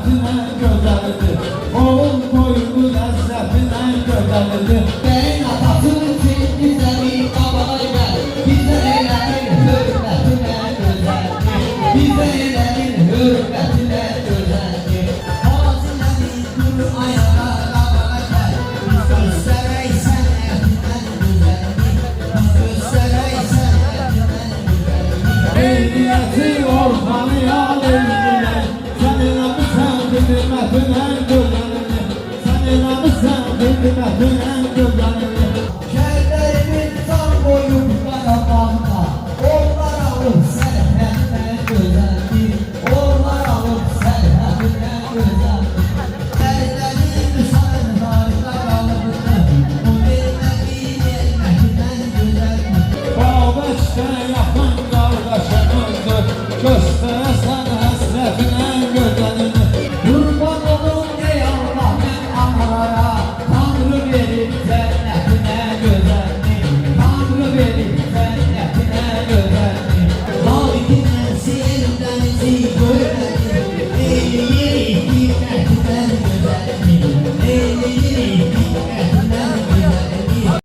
lezzetine güzeldir. Oğul boylu lezzetine güzeldir. Ben atasın için bize bir kabay ver. Bize eylenin hürmetine güzeldir. Bize eylenin hürmetine güzeldir. Havasına bir dur ayağa kabay ver. Biz göstereysen etinden güzeldir. Biz göstereysen etinden güzeldir. Ehliyeti ortanı aleyhine, senin adı sen hürmetine güzeldir. Senin adı sen hürmetine güzeldir. Şehirlerimin tam boyu karamanla. Onlar alıp serhemden güzeldir. Onlar alıp serhemden güzeldir. Şehirlerim sarılarda kalıbıdır. O vermediğin yemekten güzeldir. Babeşte